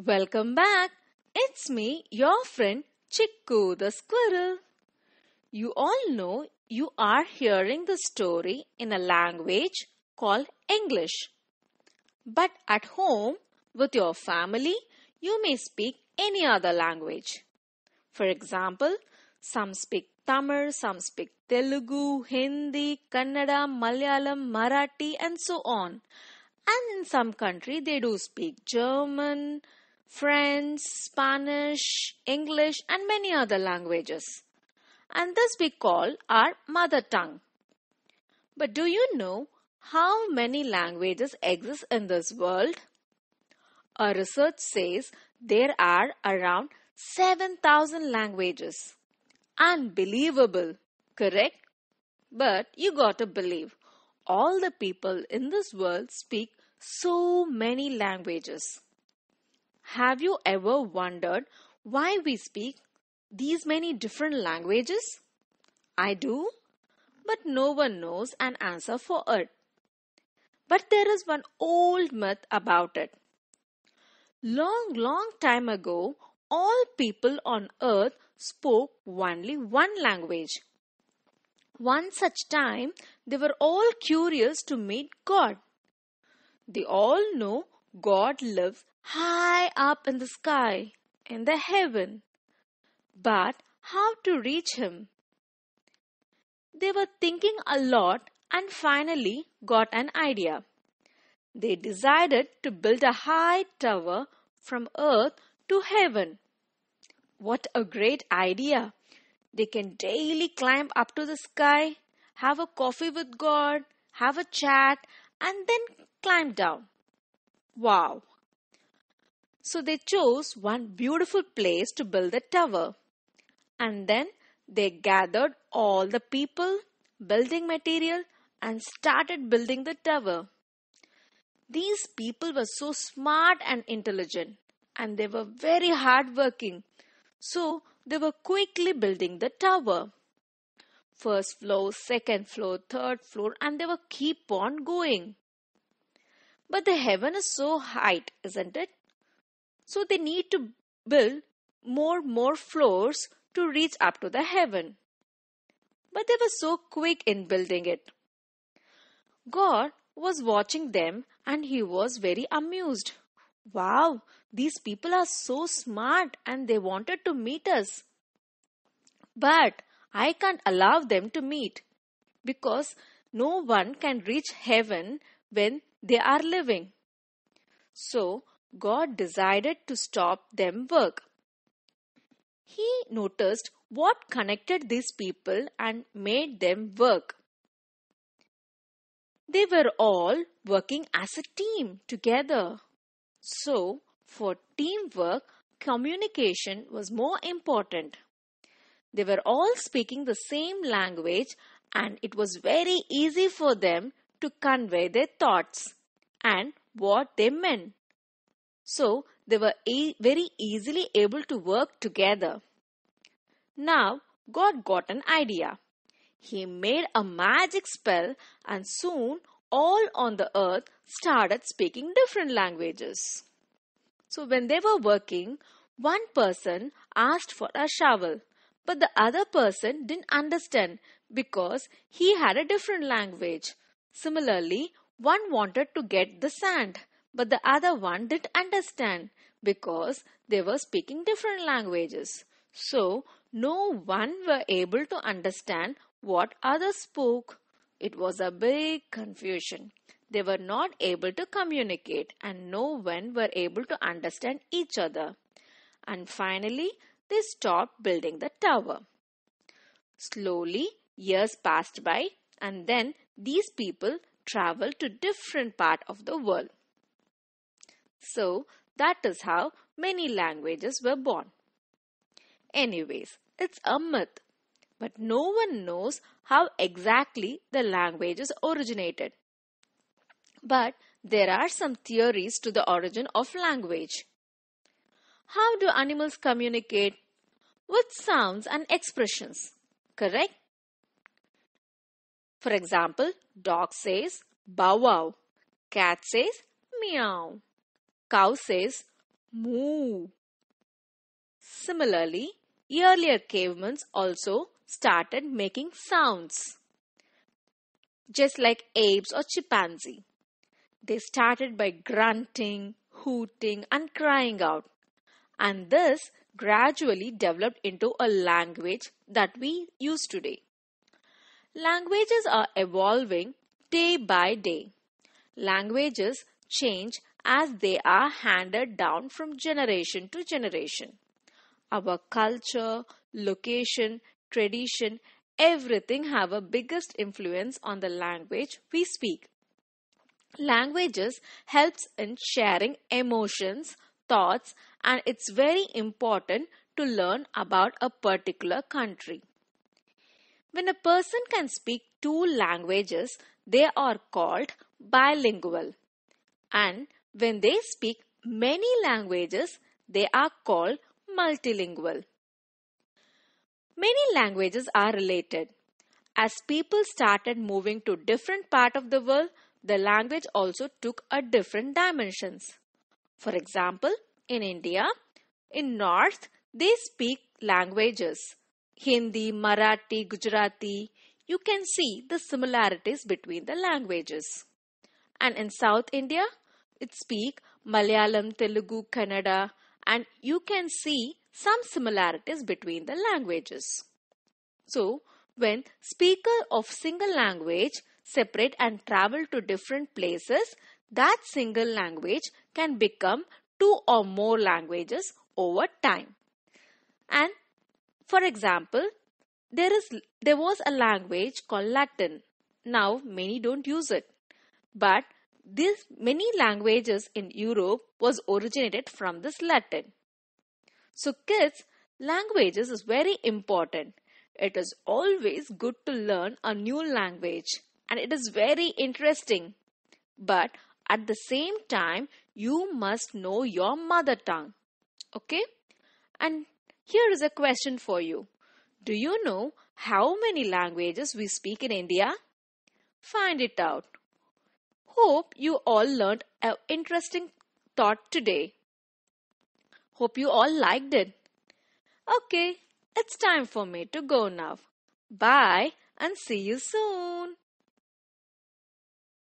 Welcome back. It's me, your friend Chicku the squirrel. You all know you are hearing the story in a language called English. But at home, with your family, you may speak any other language. For example, some speak Tamil, some speak Telugu, Hindi, Kannada, Malayalam, Marathi, and so on. And in some country, they do speak German, French, Spanish, English, and many other languages. And this we call our mother tongue. But do you know how many languages exist in this world? A research says there are around 7,000 languages. Unbelievable, correct? But you gotta believe, all the people in this world speak so many languages. Have you ever wondered why we speak these many different languages? I do, but no one knows an answer for it. But there is one old myth about it. Long time ago, all people on earth spoke only one language. One such time, they were all curious to meet God. They all know God lives high up in the sky, in the heaven. But how to reach Him? They were thinking a lot and finally got an idea. They decided to build a high tower from earth to heaven. What a great idea! They can daily climb up to the sky, have a coffee with God, have a chat, and then climb down. Wow! So they chose one beautiful place to build the tower. And then they gathered all the people, building material, and started building the tower. These people were so smart and intelligent, and they were very hardworking. So they were quickly building the tower. First floor, second floor, third floor, and they were keep on going. But the heaven is so high, isn't it? So they need to build more floors to reach up to the heaven. But they were so quick in building it. God was watching them and He was very amused. Wow, these people are so smart and they wanted to meet us. But I can't allow them to meet because no one can reach heaven when they are living. So God decided to stop them work. He noticed what connected these people and made them work. They were all working as a team together. So, for teamwork, communication was more important. They were all speaking the same language and it was very easy for them to convey their thoughts and what they meant. So, they were very easily able to work together. Now, God got an idea. He made a magic spell and soon all on the earth started speaking different languages. So when they were working, one person asked for a shovel, but the other person didn't understand because he had a different language. Similarly, one wanted to get the sand, but the other one didn't understand because they were speaking different languages. So no one were able to understand what others spoke. It was a big confusion. They were not able to communicate and no one were able to understand each other. And finally, they stopped building the tower. Slowly, years passed by and then these people traveled to different parts of the world. So, that is how many languages were born. Anyways, it's a myth. But no one knows how exactly the languages originated. But there are some theories to the origin of language. How do animals communicate? With sounds and expressions. Correct? For example, dog says bow wow. Cat says meow. Cow says moo. Similarly, earlier cavemen also started making sounds, just like apes or chimpanzee. They started by grunting, hooting, and crying out, and this gradually developed into a language that we use today. Languages are evolving day by day. Languages change as they are handed down from generation to generation. Our culture, location, tradition, everything have a biggest influence on the language we speak. Languages helps in sharing emotions, thoughts, and it's very important to learn about a particular country. When a person can speak two languages, they are called bilingual. And when they speak many languages, they are called multilingual. Many languages are related. As people started moving to different part of the world, the language also took a different dimensions. For example, in India, in North, they speak languages Hindi, Marathi, Gujarati. You can see the similarities between the languages. And in South India, it speak Malayalam, Telugu, Kannada, and you can see some similarities between the languages. So, when speaker of single language separate and travel to different places, that single language can become two or more languages over time. And for example, there was a language called Latin. Now many don't use it. But these many languages in Europe was originated from this Latin. So kids, languages is very important. It is always good to learn a new language and it is very interesting. But at the same time, you must know your mother tongue. Okay? And here is a question for you. Do you know how many languages we speak in India? Find it out. Hope you all learned an interesting thought today. Hope you all liked it. Okay, it's time for me to go now. Bye and see you soon.